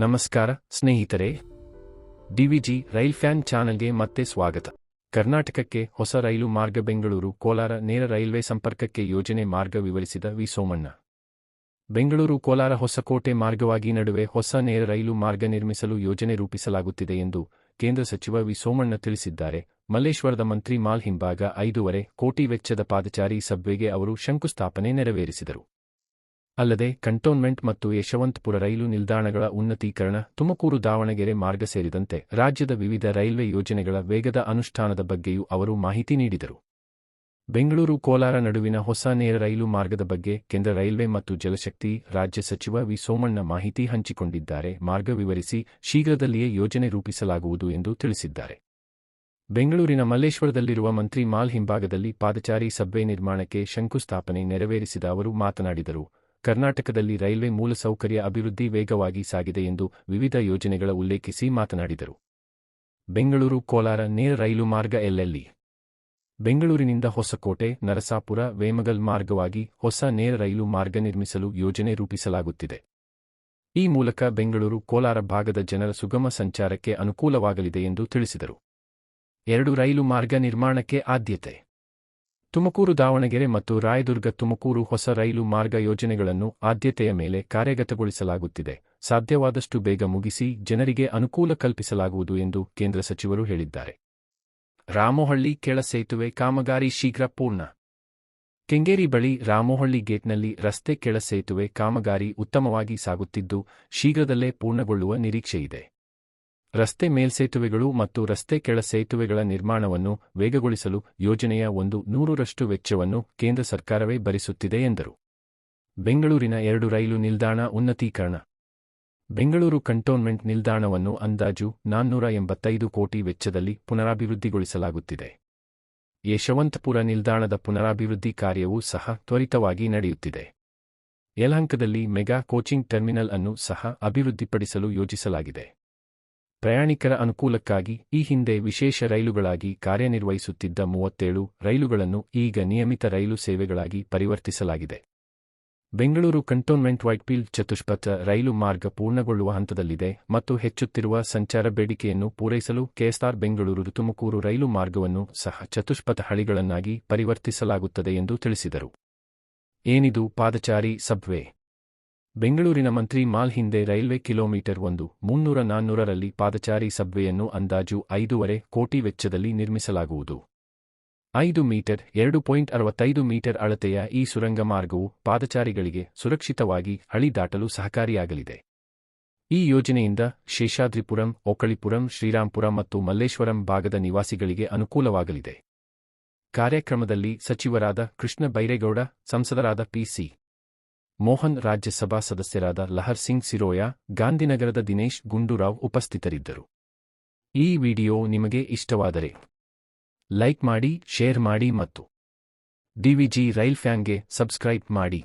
ನಮಸ್ಕಾರ ಸ್ನೇಹಿತರೆ, DVG rail fan ಚಾನೆಲ್ಗೆ ಮತ್ತೆ ಸ್ವಾಗತ. ಕರ್ನಾಟಕಕ್ಕೆ ಹೊಸ ರೈಲು ಮಾರ್ಗ. ಬೆಂಗಳೂರು ಕೋಲಾರ ನೇರ ರೈಲ್ವೆ ಸಂಪರ್ಕಕ್ಕೆ ಯೋಜನೆ ಮಾರ್ಗ ವಿವರಿಸಿದ ವಿ ಸೋಮಣ್ಣ. ಬೆಂಗಳೂರು ಕೋಲಾರ ಹೊಸಕೋಟೆ ಮಾರ್ಗವಾಗಿ ನಡುವೆ ಹೊಸ ನೇರ ರೈಲು ಮಾರ್ಗ ನಿರ್ಮಿಸಲು ಯೋಜನೆ ರೂಪಿಸಲಾಗುತ್ತಿದೆ ಎಂದು ಕೇಂದ್ರ ಸಚಿವ ವಿ ಸೋಮಣ್ಣ ತಿಳಿಸಿದ್ದಾರೆ. ಮಲ್ಲೇಶ್ವರದ ಮಂತ್ರಿ ಮಾಲ್ ಹಿಂಭಾಗ 5.5 ಕೋಟಿ ವೆಚ್ಚದ ಪಾದಚಾರಿ ಸಬ್ವೇಗೆ ಅವರು ಶಂಕುಸ್ಥಾಪನೆ ನೆರವೇರಿಸಿದರು. ಅಲ್ಲದೆ ಕಂಟೋನ್ಮೆಂಟ್ ಮತ್ತು ಯಶವಂತಪುರ ರೈಲು ನಿಲ್ದಾಣಗಳ ಉನ್ನತೀಕರಣ, ತುಮಕೂರು ದಾವಣಗೆರೆ ಮಾರ್ಗ ಸೇರಿದಂತೆ ರಾಜ್ಯದ ವಿವಿಧ ರೈಲ್ವೆ ಯೋಜನೆಗಳ ವೇಗದ ಅನುಷ್ಠಾನದ ಬಗ್ಗೆಯೂ ಅವರು ಮಾಹಿತಿ ನೀಡಿದರು. ಬೆಂಗಳೂರು ಕೋಲಾರ ನಡುವಿನ ಹೊಸ ನೇರ ರೈಲು ಮಾರ್ಗದ ಬಗ್ಗೆ ಕೇಂದ್ರ ರೈಲ್ವೆ ಮತ್ತು ಜಲಶಕ್ತಿ ರಾಜ್ಯ ಸಚಿವ ವಿ ಸೋಮಣ್ಣ ಮಾಹಿತಿ ಹಂಚಿಕೊಂಡಿದ್ದಾರೆ. ಮಾರ್ಗ ವಿವರಿಸಿ ಶೀಘ್ರದಲ್ಲಿಯೇ ಯೋಜನೆ ರೂಪಿಸಲಾಗುವುದು ಎಂದು ತಿಳಿಸಿದ್ದಾರೆ. ಬೆಂಗಳೂರಿನ ಮಲ್ಲೇಶ್ವರದಲ್ಲಿರುವ ಮಂತ್ರಿ ಮಾಲ್ ಹಿಂಭಾಗದಲ್ಲಿ ಪಾದಚಾರಿ ಸಬ್ವೇ ನಿರ್ಮಾಣಕ್ಕೆ ಶಂಕುಸ್ಥಾಪನೆ ನೆರವೇರಿಸಿದ ಅವರು ಮಾತನಾಡಿದರು. ಕರ್ನಾಟಕದಲ್ಲಿ ರೈಲ್ವೆ ಮೂಲಸೌಕರ್ಯ ಅಭಿವೃದ್ಧಿ ವೇಗವಾಗಿ ಸಾಗಿದೆ ಎಂದು ವಿವಿಧ ಯೋಜನೆಗಳ ಉಲ್ಲೇಖಿಸಿ ಮಾತನಾಡಿದರು. ಬೆಂಗಳೂರು ಕೋಲಾರ ನೇರ ರೈಲು ಮಾರ್ಗ ಎಲ್ಲೆಲ್ಲಿ? ಬೆಂಗಳೂರಿನಿಂದ ಹೊಸಕೋಟೆ, ನರಸಾಪುರ, ವೇಮಗಲ್ ಮಾರ್ಗವಾಗಿ ಹೊಸ ನೇರ ರೈಲು ಮಾರ್ಗ ನಿರ್ಮಿಸಲು ಯೋಜನೆ ರೂಪಿಸಲಾಗುತ್ತಿದೆ. ಈ ಮೂಲಕ ಬೆಂಗಳೂರು ಕೋಲಾರ ಭಾಗದ ಜನರ ಸುಗಮ ಸಂಚಾರಕ್ಕೆ ಅನುಕೂಲವಾಗಲಿದೆ ಎಂದು ತಿಳಿಸಿದರು. 2 ರೈಲು ಮಾರ್ಗ ನಿರ್ಮಾಣಕ್ಕೆ ಆದ್ಯತೆ. ತುಮಕೂರು ದಾವಣಗೆರೆ ಮತ್ತು ರಾಯದುರ್ಗ ತುಮಕೂರು ಹೊಸ ರೈಲು ಮಾರ್ಗ ಯೋಜನೆಗಳನ್ನು ಆದ್ಯತೆಯ ಮೇಲೆ ಕಾರ್ಯಗತಗೊಳಿಸಲಾಗುತ್ತಿದೆ. ಸಾಧ್ಯವಾದಷ್ಟು ಬೇಗ ಮುಗಿಸಿ ಜನರಿಗೆ ಅನುಕೂಲ ಕಲ್ಪಿಸಲಾಗುವುದು ಎಂದು ಕೇಂದ್ರ ಸಚಿವರು ಹೇಳಿದ್ದಾರೆ. ರಾಮೋಹಳ್ಳಿ ಕೆಳ ಸೇತುವೆ ಕಾಮಗಾರಿ ಶೀಘ್ರ ಪೂರ್ಣ. ಕೆಂಗೇರಿ ಬಳಿ ರಾಮೋಹಳ್ಳಿ ಗೇಟ್ನಲ್ಲಿ ರಸ್ತೆ ಕೆಳ ಸೇತುವೆ ಕಾಮಗಾರಿ ಉತ್ತಮವಾಗಿ ಸಾಗುತ್ತಿದ್ದು ಶೀಘ್ರದಲ್ಲೇ ಪೂರ್ಣಗೊಳ್ಳುವ ನಿರೀಕ್ಷೆಯಿದೆ. ರಸ್ತೆ ಮೇಲ್ಸೇತುವೆಗಳು ಮತ್ತು ರಸ್ತೆ ಕೆಳ ಸೇತುವೆಗಳ ನಿರ್ಮಾಣವನ್ನು ವೇಗಗೊಳಿಸಲು ಯೋಜನೆಯ 100% ವೆಚ್ಚವನ್ನು ಕೇಂದ್ರ ಸರ್ಕಾರವೇ ಭರಿಸುತ್ತಿದೆ ಎಂದರು. ಬೆಂಗಳೂರಿನ 2 ರೈಲು ನಿಲ್ದಾಣ ಉನ್ನತೀಕರಣ. ಬೆಂಗಳೂರು ಕಂಟೋನ್ಮೆಂಟ್ ನಿಲ್ದಾಣವನ್ನು ಅಂದಾಜು 485 ಕೋಟಿ ವೆಚ್ಚದಲ್ಲಿ ಪುನರಾಭಿವೃದ್ಧಿಗೊಳಿಸಲಾಗುತ್ತಿದೆ. ಯಶವಂತಪುರ ನಿಲ್ದಾಣದ ಪುನರಾಭಿವೃದ್ಧಿ ಕಾರ್ಯವೂ ಸಹ ತ್ವರಿತವಾಗಿ ನಡೆಯುತ್ತಿದೆ. ಯಲಹಂಕದಲ್ಲಿ ಮೆಗಾ ಕೋಚಿಂಗ್ ಟರ್ಮಿನಲ್ ಅನ್ನು ಸಹ ಅಭಿವೃದ್ಧಿಪಡಿಸಲು ಯೋಜಿಸಲಾಗಿದೆ. ಪ್ರಯಾಣಿಕರ ಅನುಕೂಲಕ್ಕಾಗಿ ಈ ಹಿಂದೆ ವಿಶೇಷ ರೈಲುಗಳಾಗಿ ಕಾರ್ಯನಿರ್ವಹಿಸುತ್ತಿದ್ದ 37 ರೈಲುಗಳನ್ನು ಈಗ ನಿಯಮಿತ ರೈಲು ಸೇವೆಗಳಾಗಿ ಪರಿವರ್ತಿಸಲಾಗಿದೆ. ಬೆಂಗಳೂರು ಕಂಟೋನ್ಮೆಂಟ್ ವೈಟ್ಫೀಲ್ಡ್ ಚತುಷ್ಪಥ ರೈಲು ಮಾರ್ಗ ಪೂರ್ಣಗೊಳ್ಳುವ ಹಂತದಲ್ಲಿದೆ ಮತ್ತು ಹೆಚ್ಚುತ್ತಿರುವ ಸಂಚಾರ ಬೇಡಿಕೆಯನ್ನು ಪೂರೈಸಲು ಕೆಎಸ್ಆರ್ ಬೆಂಗಳೂರು ತುಮಕೂರು ರೈಲು ಮಾರ್ಗವನ್ನು ಸಹ ಚತುಷ್ಪಥ ಹಳಿಗಳನ್ನಾಗಿ ಪರಿವರ್ತಿಸಲಾಗುತ್ತದೆ ಎಂದು ತಿಳಿಸಿದರು. ಏನಿದು ಪಾದಚಾರಿ ಸಬ್ವೇ? ಬೆಂಗಳೂರಿನ ಮಂತ್ರಿ ಮಾಲ್ ಹಿಂದೆ ರೈಲ್ವೆ ಕಿಲೋಮೀಟರ್ 1-300-400 ರಲ್ಲಿ ಪಾದಚಾರಿ ಸಬ್ವೇಯನ್ನು ಅಂದಾಜು 5.5 ಕೋಟಿ ವೆಚ್ಚದಲ್ಲಿ ನಿರ್ಮಿಸಲಾಗುವುದು. 5 ಮೀಟರ್ 2.65 ಮೀಟರ್ ಅಳತೆಯ ಈ ಸುರಂಗ ಮಾರ್ಗವು ಪಾದಚಾರಿಗಳಿಗೆ ಸುರಕ್ಷಿತವಾಗಿ ಹಳಿ ದಾಟಲು ಸಹಕಾರಿಯಾಗಲಿದೆ. ಈ ಯೋಜನೆಯಿಂದ ಶೇಷಾದ್ರಿಪುರಂ, ಓಕಳಿಪುರಂ, ಶ್ರೀರಾಂಪುರ ಮತ್ತು ಮಲ್ಲೇಶ್ವರಂ ಭಾಗದ ನಿವಾಸಿಗಳಿಗೆ ಅನುಕೂಲವಾಗಲಿದೆ. ಕಾರ್ಯಕ್ರಮದಲ್ಲಿ ಸಚಿವರಾದ ಕೃಷ್ಣ ಬೈರೇಗೌಡ, ಸಂಸದರಾದ ಪಿ.ಸಿ. ಮೋಹನ್, ರಾಜ್ಯಸಭಾ ಸದಸ್ಯರಾದ ಲಹರ್ ಸಿಂಗ್ ಸಿರೋಯಾ, ಗಾಂಧಿನಗರದ ದಿನೇಶ್ ಗುಂಡೂರಾವ್ ಉಪಸ್ಥಿತರಿದ್ದರು. ಈ ವಿಡಿಯೋ ನಿಮಗೆ ಇಷ್ಟವಾದರೆ ಲೈಕ್ ಮಾಡಿ, ಶೇರ್ ಮಾಡಿ ಮತ್ತು ಡಿವಿಜಿ ರೈಲ್ ಫ್ಯಾನ್ಗೆ ಸಬ್ಸ್ಕ್ರೈಬ್ ಮಾಡಿ.